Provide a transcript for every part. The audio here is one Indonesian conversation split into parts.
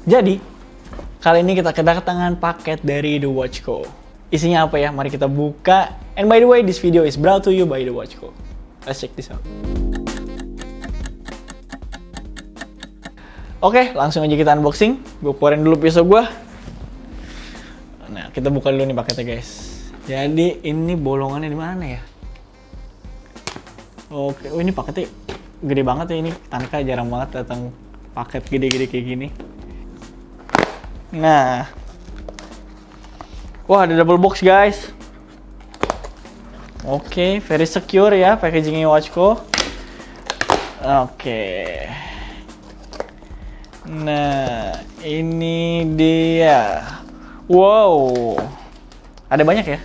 Jadi, kali ini kita kedatangan paket dari The Watch Co. Isinya apa ya? Mari kita buka. And by the way, this video is brought to you by The Watch Co. Let's check this out. Oke, langsung aja kita unboxing. Gue keluarin dulu pisau gue. Nah, kita buka dulu nih paketnya, guys. Jadi, ini bolongannya di mana ya? Oke, ini paketnya gede banget ya ini. Tanka jarang banget datang paket gede-gede kayak gini. Nah. Wah, ada double box, guys. Oke, very secure ya packagingnya Watch Co. Oke. Nah, ini dia. Wow, ada banyak ya.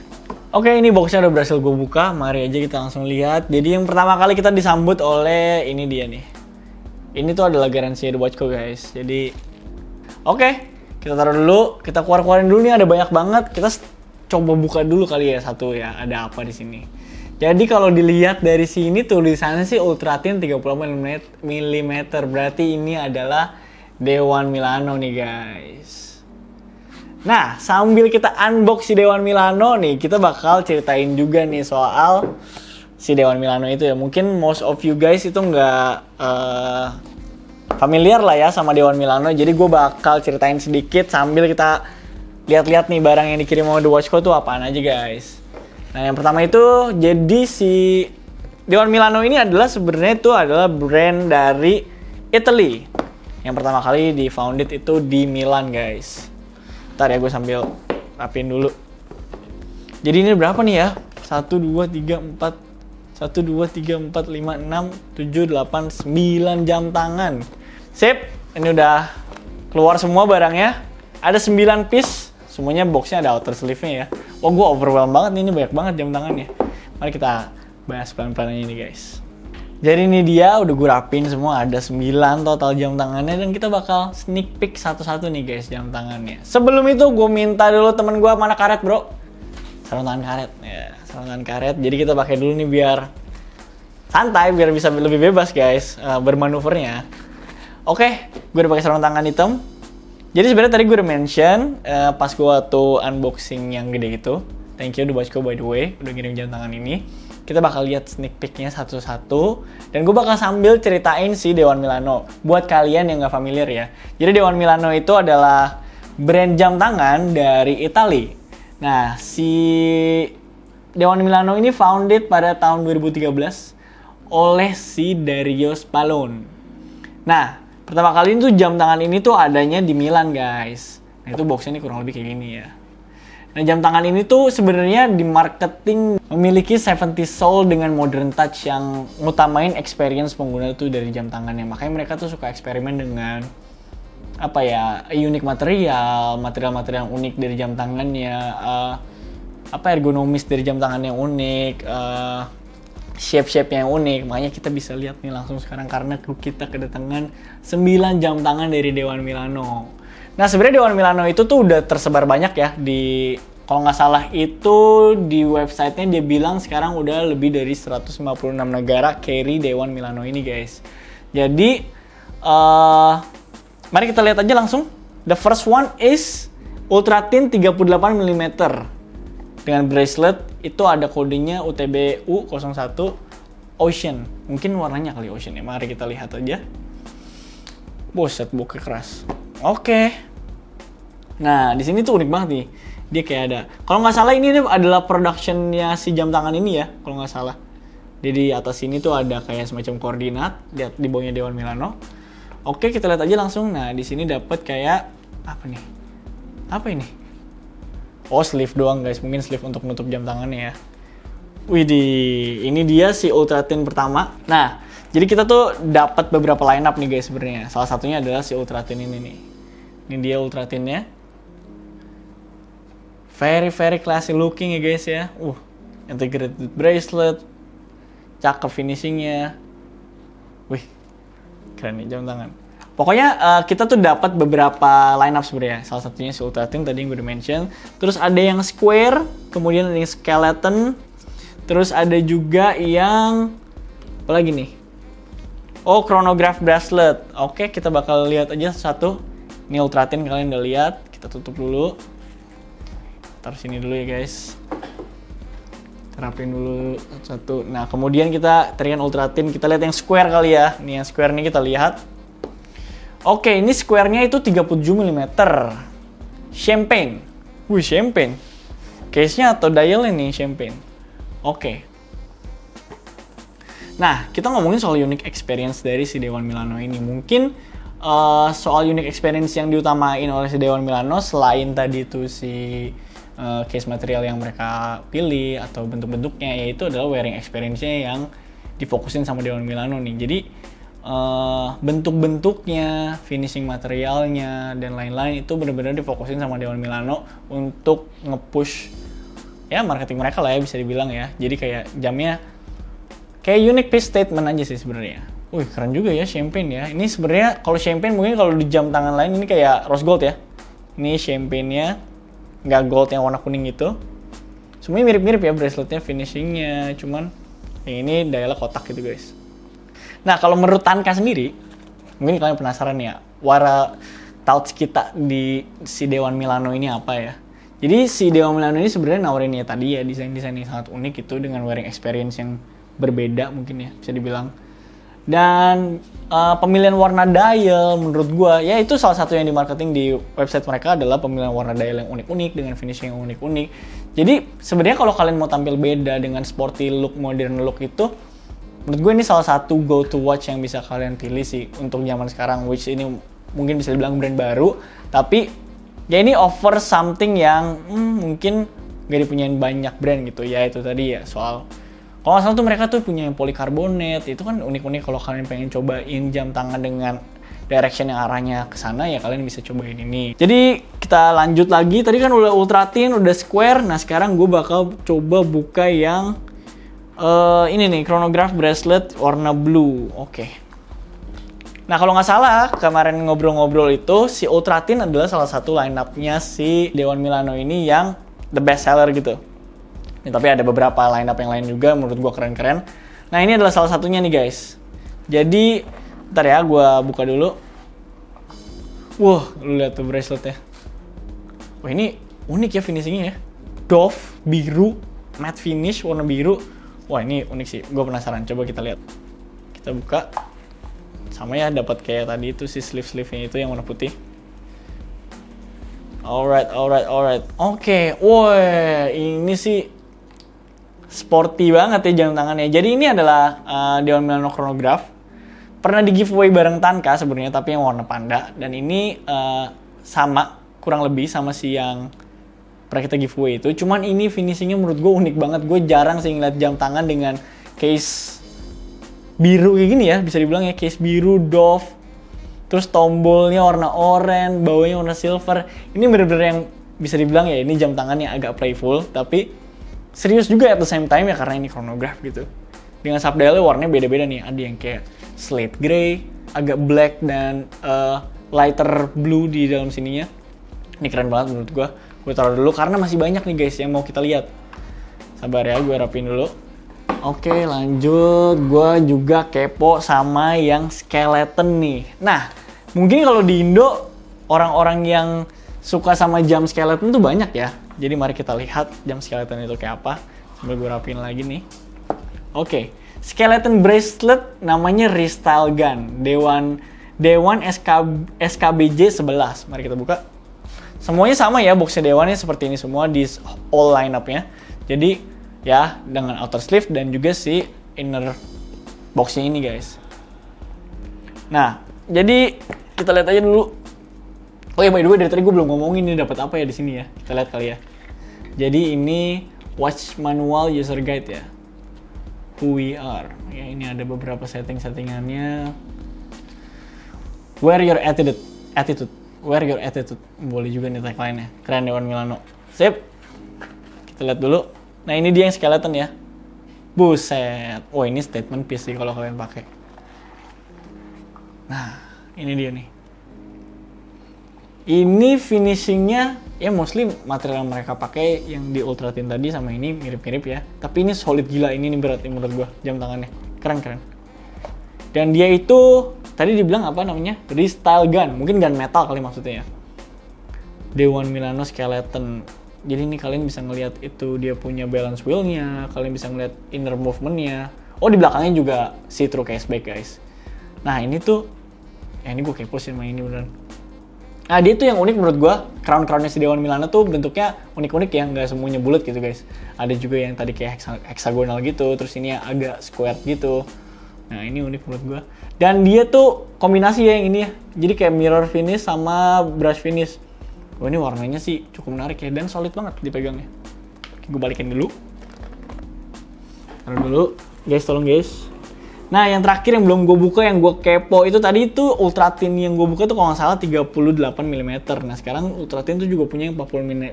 Oke, ini boxnya udah berhasil gue buka. Mari aja kita langsung lihat. Jadi yang pertama kali kita disambut oleh ini dia nih. Ini tuh adalah garansi The Watch Co, guys. Jadi, oke, kita taruh dulu. Kita keluarin dulu nih, ada banyak banget. Kita coba buka dulu kali ya satu ya. Ada apa di sini? Jadi kalau dilihat dari sini tulisannya sih Ultra Thin 30 mm. Berarti ini adalah Dewan Milano nih, guys. Nah, sambil kita unbox si Dewan Milano nih, kita bakal ceritain juga nih soal si Dewan Milano itu ya. Mungkin most of you guys itu nggak familiar lah ya sama Dewan Milano. Jadi gue bakal ceritain sedikit sambil kita lihat-lihat nih barang yang dikirim sama The Watch Co tuh apaan aja, guys. Nah, yang pertama itu, jadi si Dewan Milano ini adalah sebenarnya itu adalah brand dari Italy. Yang pertama kali di-founded itu di Milan, guys. Ntar ya, gue sambil rapiin dulu. Jadi ini berapa nih ya? 1, 2, 3, 4 1, 2, 3, 4, 5, 6, 7, 8, 9 jam tangan. Sip, ini udah keluar semua barangnya. Ada 9 piece. Semuanya boxnya ada outer sleeve-nya ya. Wah, gue overwhelmed banget nih, ini banyak banget jam tangannya. Mari kita bahas pelan-pelan ini, guys. Jadi ini dia, udah gue rapin semua, ada 9 total jam tangannya. Dan kita bakal sneak peek satu-satu nih, guys, jam tangannya. Sebelum itu gue minta dulu temen gue, mana karet, bro? Sarung tangan karet, ya, sarung tangan karet. Jadi kita pakai dulu nih biar santai, biar bisa lebih bebas, guys, bermanuvernya. Oke, gue udah pakai sarung tangan hitam. Jadi sebenarnya tadi gue udah mention pas gue waktu unboxing yang gede itu. Thank you The Watch Co by the way, udah ngirim jam tangan ini. Kita bakal lihat sneak peeknya satu-satu. Dan gue bakal sambil ceritain si Dewan Milano. Buat kalian yang gak familiar ya. Jadi Dewan Milano itu adalah brand jam tangan dari Italia. Nah, si Dewan Milano ini founded pada tahun 2013 oleh si Dario Spallone. Nah, pertama kali itu jam tangan ini tuh adanya di Milan, guys. Nah, itu boxnya ini kurang lebih kayak gini ya. Nah, jam tangan ini tuh sebenarnya di marketing memiliki 70s soul dengan modern touch yang ngutamain experience pengguna tuh dari jam tangannya. Makanya mereka tuh suka eksperimen dengan apa ya, unik material yang unik dari jam tangannya, ergonomis dari jam tangan yang unik, shape yang unik. Makanya kita bisa lihat nih langsung sekarang karena kita kedatangan 9 jam tangan dari Dewan Milano. Nah, sebenarnya Dewan Milano itu tuh udah tersebar banyak ya di, kalau nggak salah itu di websitenya dia bilang sekarang udah lebih dari 156 negara carry Dewan Milano ini, guys. Jadi mari kita lihat aja langsung. The first one is Ultra Thin 38 mm dengan bracelet. Itu ada kodenya UTBU 01 Ocean. Mungkin warnanya kali Ocean ya. Mari kita lihat aja. Buset, bokeh keras. Oke. Nah, di sini tuh unik banget nih. Dia kayak ada. Kalau nggak salah ini adalah productionnya si jam tangan ini ya. Kalau nggak salah. Jadi di atas sini tuh ada kayak semacam koordinat. Lihat di bawahnya Dewan Milano. Oke, kita lihat aja langsung. Nah, di sini dapat kayak apa nih? Apa ini? Oh, sleeve doang, guys. Mungkin sleeve untuk nutup jam tangannya ya. Widih, ini dia si Ultra Thin pertama. Nah, jadi kita tuh dapat beberapa line up nih, guys, sebenarnya. Salah satunya adalah si Ultra Thin ini nih. Ini dia Ultra Thin-nya. Very classy looking ya, guys ya. Integrated bracelet. Cakep finishingnya. Wih, keren nih jam tangan. Pokoknya kita tuh dapat beberapa line up sebenarnya. Salah satunya si Ultra Thin tadi yang gue udah mention. Terus ada yang square, kemudian ada yang skeleton. Terus ada juga yang apa lagi nih? Oh, chronograph bracelet. Oke, kita bakal lihat aja satu. Ini Ultra Thin kalian udah lihat. Kita tutup dulu. Taruh sini dulu ya guys. Terapin dulu satu. Nah kemudian kita tarikan Ultra Thin. Kita lihat yang square kali ya. Nih yang square nih kita lihat. Oke, ini square-nya itu 37 mm. Champagne. Wih, champagne. Case-nya atau dial ini champagne. Oke. Nah, kita ngomongin soal unique experience dari si Dewan Milano ini. Mungkin soal unique experience yang diutamain oleh si Dewan Milano selain tadi itu si case material yang mereka pilih atau bentuk-bentuknya, yaitu adalah wearing experience-nya yang difokusin sama Dewan Milano nih. Jadi bentuk-bentuknya, finishing materialnya, dan lain-lain itu benar-benar difokusin sama Dewan Milano untuk nge-push ya marketing mereka lah ya, bisa dibilang ya. Jadi kayak jamnya kayak unique piece statement aja sih sebenarnya. Wih, keren juga ya champagne ya. Ini sebenarnya kalau champagne mungkin kalau di jam tangan lain ini kayak rose gold ya. Ini champagne-nya nggak gold yang warna kuning gitu. Semuanya mirip-mirip ya braceletnya, finishingnya, cuman yang ini dialnya kotak gitu guys. Nah, kalau menurut Tanka sendiri, mungkin kalian penasaran ya, warna touch kita di si Dewan Milano ini apa ya? Jadi si Dewan Milano ini sebenarnya nawarin ya tadi ya desain-desain yang sangat unik itu dengan wearing experience yang berbeda mungkin ya, bisa dibilang. Dan pemilihan warna dial menurut gua ya itu salah satu yang di marketing di website mereka adalah pemilihan warna dial yang unik-unik dengan finishing yang unik-unik. Jadi sebenarnya kalau kalian mau tampil beda dengan sporty look, modern look itu, menurut gue ini salah satu go to watch yang bisa kalian pilih sih untuk zaman sekarang, which ini mungkin bisa dibilang brand baru, tapi ya ini offer something yang mungkin gak dipunyain banyak brand gitu ya. Itu tadi ya soal, kalau nggak salah tuh mereka tuh punya yang polikarbonat, itu kan unik-unik. Kalau kalian pengen cobain jam tangan dengan direction yang arahnya ke sana ya kalian bisa cobain ini. Jadi kita lanjut lagi, tadi kan udah Ultra Thin, udah square. Nah sekarang gue bakal coba buka yang ini nih, chronograph bracelet warna blue. Oke. Nah kalau nggak salah kemarin ngobrol-ngobrol itu si Ultra Thin adalah salah satu line-up-nya si Dewan Milano ini yang the best seller gitu. Nih, tapi ada beberapa line-up yang lain juga menurut gua keren-keren. Nah ini adalah salah satunya nih guys. Jadi ntar ya gua buka dulu. Wah, lu lihat tuh braceletnya. Wah ini unik ya finishingnya ya. Doff biru, matte finish warna biru. Wah ini unik sih, gue penasaran. Coba kita lihat. Kita buka. Sama ya, dapat kayak tadi itu si sleeve-sleeve-nya itu yang warna putih. Alright. Oke, wah ini sih sporty banget ya jam tangannya. Jadi ini adalah Dewan Milano chronograph. Pernah di giveaway bareng Tanka sebenarnya, tapi yang warna panda. Dan ini sama, kurang lebih sama si yang pernah kita giveaway itu. Cuman ini finishingnya menurut gue unik banget. Gue jarang sih ngeliat jam tangan dengan case biru kayak gini ya, bisa dibilang ya, case biru doff. Terus tombolnya warna oranye, bawahnya warna silver. Ini bener-bener yang bisa dibilang ya ini jam tangan yang agak playful, tapi serius juga at the same time ya karena ini chronograph gitu. Dengan subdialnya warnanya beda-beda nih. Ada yang kayak slate gray, agak black, dan lighter blue di dalam sininya. Ini keren banget menurut gue. Gue taruh dulu karena masih banyak nih guys yang mau kita lihat. Sabar ya, gue rapin dulu. Oke, lanjut. Gue juga kepo sama yang skeleton nih. Nah, mungkin kalau di Indo orang-orang yang suka sama jam skeleton tuh banyak ya. Jadi mari kita lihat jam skeleton itu kayak apa. Sambil gue rapin lagi nih. Oke, skeleton bracelet namanya Restyle Gun. Dewan SKBJ 11. Mari kita buka. Semuanya sama ya, boxnya Dewannya seperti ini semua di all line-up-nya. Jadi ya dengan outer sleeve dan juga si inner boxnya ini guys. Nah, jadi kita lihat aja dulu. Oh ya, by the way dari tadi gue belum ngomongin ini dapat apa ya di sini ya. Kita lihat kali ya. Jadi ini watch manual user guide ya. Who we are. Ya ini ada beberapa settingannya. Wear your attitude. Wear your attitude. Boleh juga nih tagline-nya. Keren Dewan Milano. Sip. Kita lihat dulu. Nah ini dia yang skeleton ya. Buset. Oh ini statement piece sih kalau kalian pakai. Nah ini dia nih. Ini finishingnya ya mostly material yang mereka pakai yang di Ultra Thin tadi sama ini mirip-mirip ya. Tapi ini solid gila. Ini nih berat menurut gua jam tangannya. Keren. Dan dia itu tadi dibilang apa namanya? Restyle gun, mungkin gun metal kali maksudnya ya. Dewan Milano Skeleton. Jadi ini kalian bisa ngelihat itu dia punya balance wheel-nya, kalian bisa ngelihat inner movement-nya. Oh, di belakangnya juga see-through cashback, guys. Nah, ini tuh ini gue kepo sih sama ini beneran. Nah, dia tuh yang unik menurut gue, crown-crownnya si Dewan Milano tuh bentuknya unik-unik ya, nggak semuanya bulat gitu guys. Ada juga yang tadi kayak hexagonal gitu, terus ini yang agak square gitu. Nah, ini unik menurut gue. Dan dia tuh kombinasi ya yang ini ya, jadi kayak mirror finish sama brush finish. Wah, ini warnanya sih cukup menarik ya, dan solid banget dipegangnya. Oke, gue balikin dulu. Taruh dulu, guys, tolong guys. Nah, yang terakhir yang belum gue buka, yang gue kepo itu tadi itu Ultra Thin yang gue buka tuh kalau nggak salah 38 mm. Nah, sekarang Ultra Thin tuh juga punya yang 40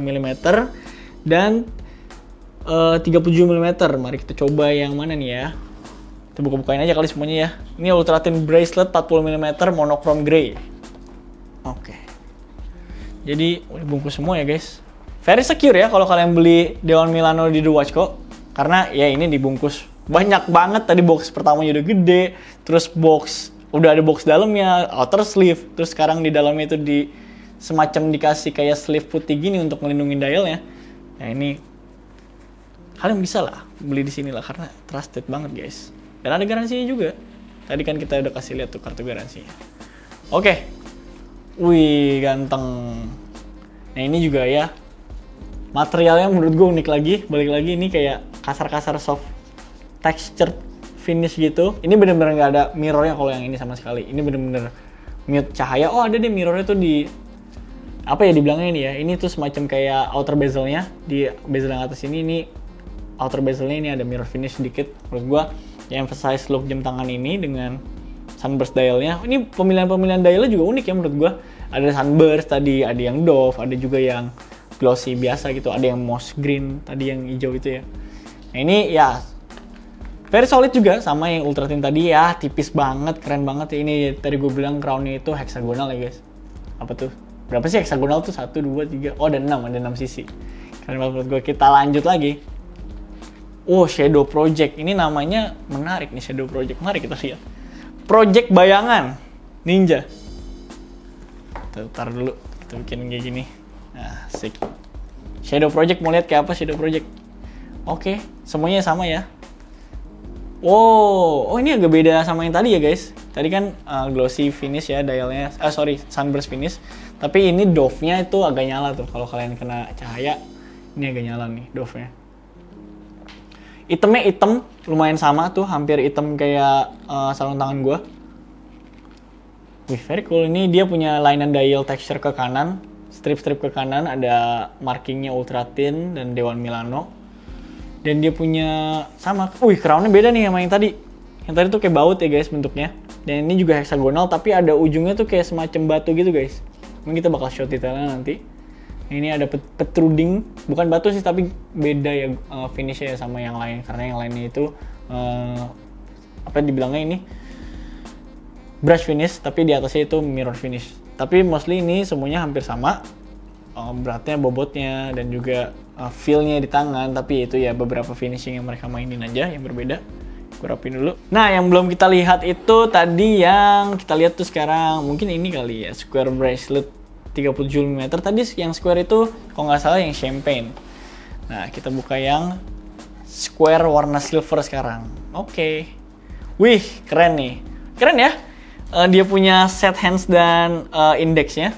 mm dan 37 mm. Mari kita coba yang mana nih ya. Kita buka-bukain aja kali semuanya ya. Ini Ultra Thin Bracelet 40 mm monochrome grey. Oke. Jadi udah bungkus semua ya guys. Very secure ya kalau kalian beli Dewan Milano di The Watch Co. Karena ya ini dibungkus banyak banget. Tadi box pertamanya udah gede, terus udah ada box dalamnya, outer sleeve, terus sekarang di dalamnya itu semacam dikasih kayak sleeve putih gini untuk melindungi dialnya. Nah, ini kalian bisa lah beli di sini lah karena trusted banget guys. Dan ada garansinya juga. Tadi kan kita udah kasih lihat tuh kartu garansinya. Oke. Wih, ganteng. Nah, ini juga ya. Materialnya menurut gue unik lagi. Balik lagi ini kayak kasar-kasar soft texture finish gitu. Ini bener-bener nggak ada mirrornya kalau yang ini sama sekali. Ini bener-bener mute cahaya. Oh, ada deh mirrornya tuh di apa ya dibilangnya ini ya. Ini tuh semacam kayak outer bezelnya. Di bezel yang atas ini outer bezelnya ini ada mirror finish sedikit. Menurut gua yang emphasize look jam tangan ini dengan sunburst dialnya. Ini pemilihan dialnya juga unik ya menurut gua. Ada sunburst tadi, ada yang Dove, ada juga yang glossy biasa gitu, ada yang moss green tadi yang hijau itu ya. Nah, ini ya very solid juga sama yang Ultra Thin tadi ya, tipis banget, keren banget ya. Ini tadi gue bilang crownnya itu hexagonal ya guys. Apa tuh? Berapa sih hexagonal tuh? 1, 2, 3, oh ada 6 sisi. Keren banget menurut gue. Kita lanjut lagi. Oh, Shadow Project. Ini namanya menarik nih, Shadow Project. Mari kita lihat. Project Bayangan Ninja. Kita taruh dulu, kita bikin kayak gini. Nah, asik. Shadow Project, mau lihat kayak apa Shadow Project? Oke, semuanya sama ya. Oh ini agak beda sama yang tadi ya guys. Tadi kan glossy finish ya dialnya, sunburst finish. Tapi ini Dove-nya itu agak nyala tuh. Kalau kalian kena cahaya, ini agak nyala nih Dove-nya. Itemnya hitam, lumayan sama tuh, hampir hitam kayak sarung tangan gua. Wih, very cool. Ini dia punya lainan dial texture ke kanan, strip-strip ke kanan, ada markingnya Ultra Thin dan Dewan Milano. Dan dia punya sama, crown-nya beda nih sama yang tadi. Yang tadi tuh kayak baut ya guys bentuknya. Dan ini juga hexagonal tapi ada ujungnya tuh kayak semacam batu gitu guys. Mungkin kita bakal shot detailnya nanti. Ini ada protruding, bukan batu sih tapi beda ya finishnya ya sama yang lain. Karena yang lainnya itu apa dibilangnya ini brush finish tapi di atasnya itu mirror finish. Tapi mostly ini semuanya hampir sama. Beratnya, bobotnya, dan juga feel-nya di tangan. Tapi itu ya beberapa finishing yang mereka mainin aja yang berbeda. Gue rapin dulu. Nah, yang belum kita lihat itu tadi yang kita lihat tuh sekarang. Mungkin ini kali ya, square bracelet 37 mm. Tadi yang square itu kalau nggak salah yang champagne. Nah, kita buka yang square warna silver sekarang. Oke. Wih, keren nih. Keren ya. Dia punya set hands dan indeksnya.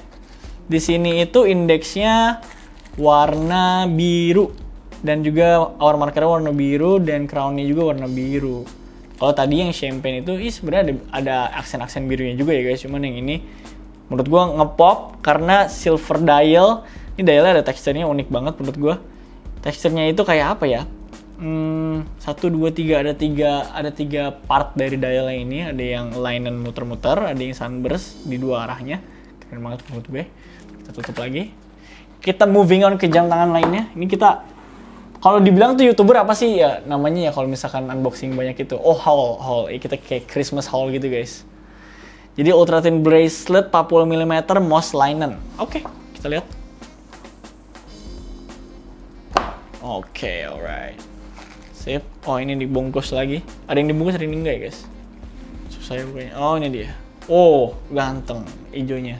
Di sini itu indeksnya warna biru dan juga hour markernya warna biru dan crownnya juga warna biru. Kalau tadi yang champagne itu sebenarnya ada aksen-aksen birunya juga ya guys. Cuman yang ini menurut gua ngepop karena silver dial. Ini dialnya ada teksturnya unik banget menurut gua. Teksturnya itu kayak apa ya? 1, 2, 3 ada tiga part dari dialnya ini. Ada yang linen muter-muter, ada yang sunburst di dua arahnya. Keren banget menurut gue. Kita tutup lagi. Kita moving on ke jam tangan lainnya. Ini kita kalau dibilang tuh YouTuber apa sih ya namanya ya kalau misalkan unboxing banyak itu. Oh, haul. Kita kayak Christmas haul gitu guys. Jadi Ultra Thin Bracelet 40 mm moss linen. Oke, kita lihat. Oke, alright. Sip. Oh, ini dibungkus lagi. Ada yang dibungkus, ada yang enggak ya guys? saya bukanya. Oh, ini dia. Oh, ganteng hijaunya.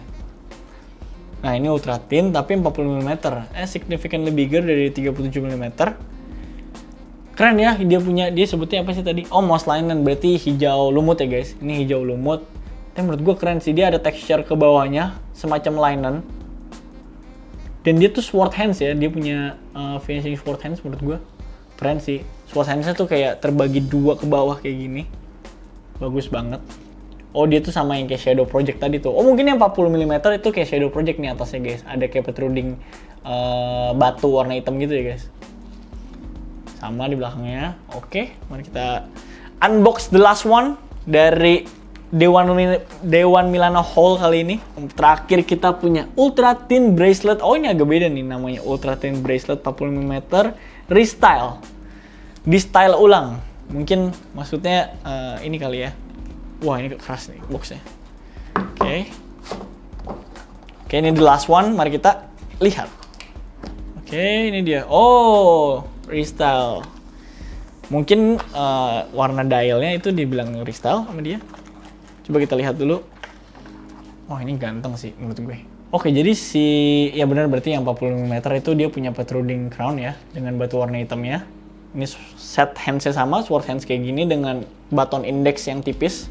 Nah, ini ultra thin tapi 40 mm. Significantly bigger dari 37 mm. Keren ya, dia sebutnya apa sih tadi? Oh, moss linen, berarti hijau lumut ya guys. Ini hijau lumut. Tapi menurut gue keren sih, dia ada texture ke bawahnya semacam linen. Dan dia tuh sword hands ya, dia punya finishing sword hands menurut gue. Keren sih. Sword hands-nya tuh kayak terbagi dua ke bawah kayak gini. Bagus banget. Oh, dia tuh sama yang kayak Shadow Project tadi tuh. Oh, mungkin yang 40 mm itu kayak Shadow Project nih atasnya guys. Ada kayak protruding batu warna hitam gitu ya guys. Sama di belakangnya. Oke, mari kita unbox the last one dari Dewan Milano Haul kali ini. Terakhir kita punya Ultra Thin Bracelet. Oh, ini agak beda nih namanya, Ultra Thin Bracelet 40 mm Restyle. Di style ulang. Mungkin maksudnya ini kali ya. Wah, ini keras nih boxnya. Oke, ini the last one. Mari kita lihat. Oke, ini dia. Oh, Restyle. Mungkin warna dialnya itu dibilang Restyle sama dia. Coba kita lihat dulu. Wah, ini ganteng sih menurut gue. Oke, jadi ya benar berarti yang 40 mm itu dia punya protruding crown ya, dengan batu warna hitamnya. Ini set hands-nya sama, sword hands kayak gini dengan baton index yang tipis.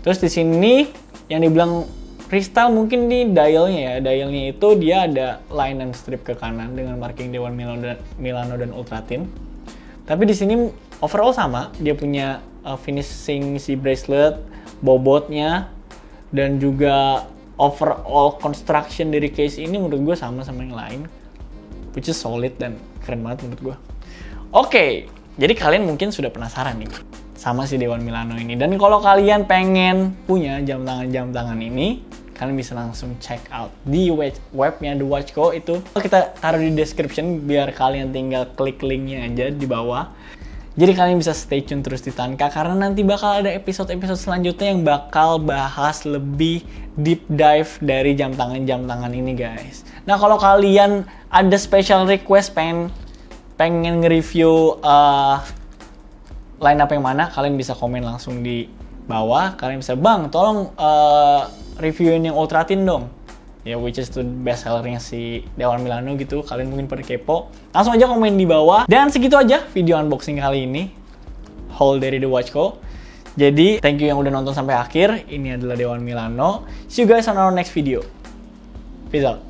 Terus di sini yang dibilang Restyle mungkin di dialnya ya. Dialnya itu dia ada line and strip ke kanan dengan marking Dewan Milano dan Ultra Thin. Tapi di sini overall sama, dia punya finishing si bracelet, bobotnya, dan juga overall construction dari case ini menurut gue sama yang lain, which is solid dan keren banget menurut gue. Oke, jadi kalian mungkin sudah penasaran nih sama si Dewan Milano ini. Dan kalau kalian pengen punya jam tangan ini, kalian bisa langsung check out di webnya The Watch Co. Itu kita taruh di description biar kalian tinggal klik linknya aja di bawah. Jadi kalian bisa stay tune terus di Tanka karena nanti bakal ada episode-episode selanjutnya yang bakal bahas lebih deep dive dari jam tangan ini guys. Nah, kalau kalian ada special request pengen nge-review line up yang mana, kalian bisa komen langsung di bawah. Kalian bisa, "Bang, tolong reviewin yang Ultra Thin dong." Ya, which is the best sellernya si Dewan Milano gitu. Kalian mungkin pada kepo, langsung aja komen di bawah. Dan segitu aja video unboxing kali ini, haul dari The Watch Co. Jadi thank you yang udah nonton sampai akhir. Ini adalah Dewan Milano. See you guys on our next video. Peace out.